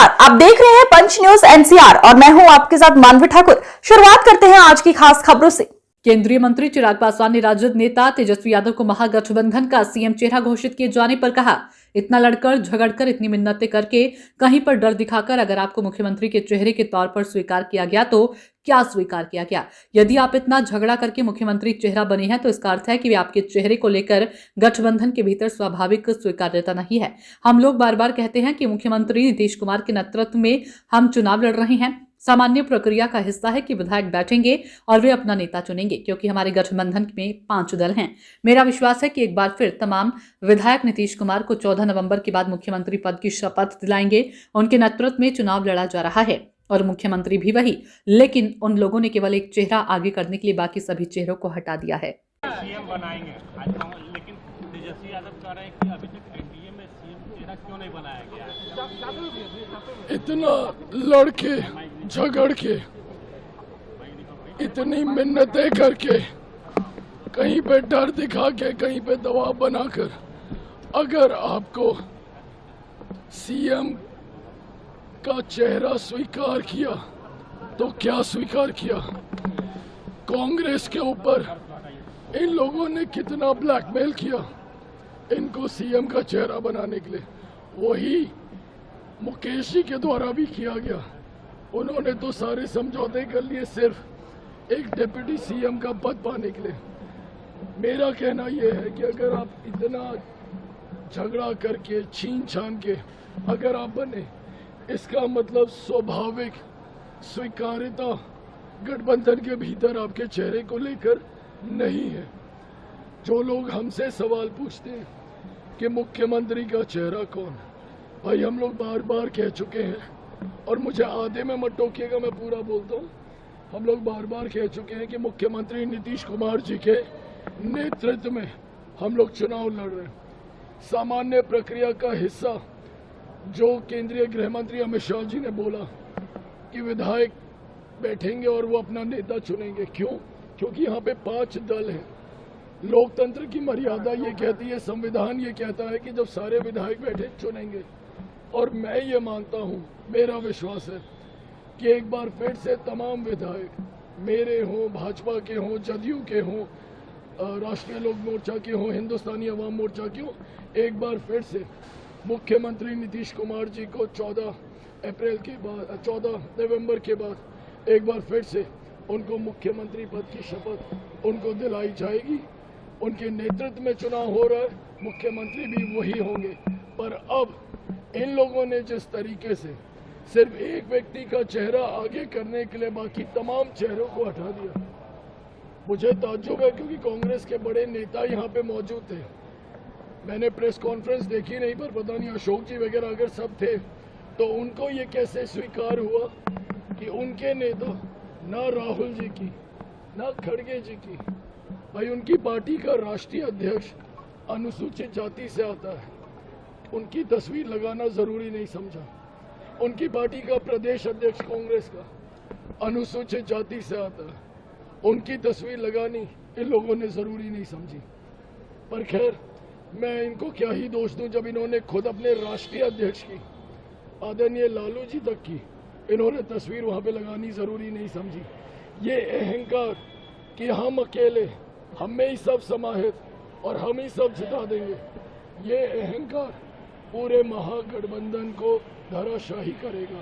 नमस्कार, आप देख रहे हैं पंच न्यूज एनसीआर और मैं हूं आपके साथ मानवी ठाकुर। शुरुआत करते हैं आज की खास खबरों से। केंद्रीय मंत्री चिराग पासवान ने राजद नेता तेजस्वी यादव को महागठबंधन का सीएम चेहरा घोषित किए जाने पर कहा, इतना लड़कर झगड़कर इतनी मिन्नतें करके कहीं पर डर दिखाकर अगर आपको मुख्यमंत्री के चेहरे के तौर पर स्वीकार किया गया तो क्या स्वीकार किया गया? यदि आप इतना झगड़ा करके मुख्यमंत्री चेहरा बने हैं तो इसका अर्थ है कि वे आपके चेहरे को लेकर गठबंधन के भीतर स्वाभाविक स्वीकार्यता नहीं है। हम लोग बार बार कहते हैं कि मुख्यमंत्री नीतीश कुमार के नेतृत्व में हम चुनाव लड़ रहे हैं। सामान्य प्रक्रिया का हिस्सा है कि विधायक बैठेंगे और वे अपना नेता चुनेंगे, क्योंकि हमारे गठबंधन में 5 दल हैं। मेरा विश्वास है कि एक बार फिर तमाम विधायक नीतीश कुमार को 14 नवंबर के बाद मुख्यमंत्री पद की शपथ दिलाएंगे। उनके नेतृत्व में चुनाव लड़ा जा रहा है और मुख्यमंत्री भी वही, लेकिन उन लोगों ने केवल एक चेहरा आगे करने के लिए बाकी सभी चेहरों को हटा दिया है। सीएम बनाएंगे, लेकिन तेजस्वी यादव कह रहे हैं कि अभी तक एनडीए में सीएम चेहरा क्यों नहीं बनाया गया है? इतना लड़के झगड़ के इतनी मिन्नतें करके कहीं पे डर दिखा के कहीं पे दबाव बनाकर अगर आपको सीएम का चेहरा स्वीकार किया तो क्या स्वीकार किया? कांग्रेस के ऊपर इन लोगों ने कितना ब्लैकमेल किया इनको सीएम का चेहरा बनाने के लिए। वही मुकेश जी के द्वारा भी किया गया। उन्होंने तो सारे समझौते कर लिए सिर्फ एक डिप्टी सीएम का पद पाने के लिए। मेरा कहना यह है कि अगर आप इतना झगड़ा करके छीन छान के अगर आप बने, इसका मतलब स्वाभाविक स्वीकार्यता गठबंधन के भीतर आपके चेहरे को लेकर नहीं है। जो लोग हमसे सवाल पूछते हैं कि मुख्यमंत्री का चेहरा कौन, भाई हम लोग बार बार कह चुके हैं और मुझे आधे में मत टोकिएगा, मैं पूरा बोलता हूँ। हम लोग बार बार कह चुके हैं कि मुख्यमंत्री नीतीश कुमार जी के नेतृत्व में हम लोग चुनाव लड़ रहे हैं। सामान्य प्रक्रिया का हिस्सा जो केंद्रीय गृह मंत्री अमित शाह जी ने बोला कि विधायक बैठेंगे और वो अपना नेता चुनेंगे। क्यों? क्योंकि यहाँ पे 5 दल हैं। लोकतंत्र की मर्यादा ये कहती है, संविधान ये कहता है कि जब सारे विधायक बैठे चुनेंगे। और मैं ये मानता हूँ, मेरा विश्वास है कि एक बार फिर से तमाम विधायक मेरे हों, भाजपा के हों, जदयू के हों, राष्ट्रीय लोक मोर्चा के हों, हिंदुस्तानी अवाम मोर्चा के हों, एक बार फिर से मुख्यमंत्री नीतीश कुमार जी को 14 नवंबर के बाद एक बार फिर से उनको मुख्यमंत्री पद की शपथ उनको दिलाई जाएगी। उनके नेतृत्व में चुनाव हो रहा है, मुख्यमंत्री भी वही होंगे। पर अब इन लोगों ने जिस तरीके से सिर्फ एक व्यक्ति का चेहरा आगे करने के लिए बाकी तमाम चेहरों को हटा दिया, मुझे ताज्जुब है, क्योंकि कांग्रेस के बड़े नेता यहाँ पे मौजूद थे। मैंने प्रेस कॉन्फ्रेंस देखी नहीं, पर पता नहीं अशोक जी वगैरह अगर सब थे तो उनको ये कैसे स्वीकार हुआ कि उनके नेता ना राहुल जी की ना खड़गे जी की, भाई उनकी पार्टी का राष्ट्रीय अध्यक्ष अनुसूचित जाति से आता है, उनकी तस्वीर लगाना जरूरी नहीं समझा। उनकी पार्टी का प्रदेश अध्यक्ष कांग्रेस का अनुसूचित जाति से आता है, उनकी तस्वीर लगानी इन लोगों ने जरूरी नहीं समझी। पर खैर, मैं इनको क्या ही दोष दूं जब इन्होंने खुद अपने राष्ट्रीय अध्यक्ष की, आदरणीय लालू जी तक की इन्होंने तस्वीर वहां पे लगानी जरूरी नहीं समझी। ये अहंकार कि हम अकेले, हम में ही सब समाहित और हम ही सब जिता देंगे, ये अहंकार पूरे महागठबंधन को धराशाही करेगा।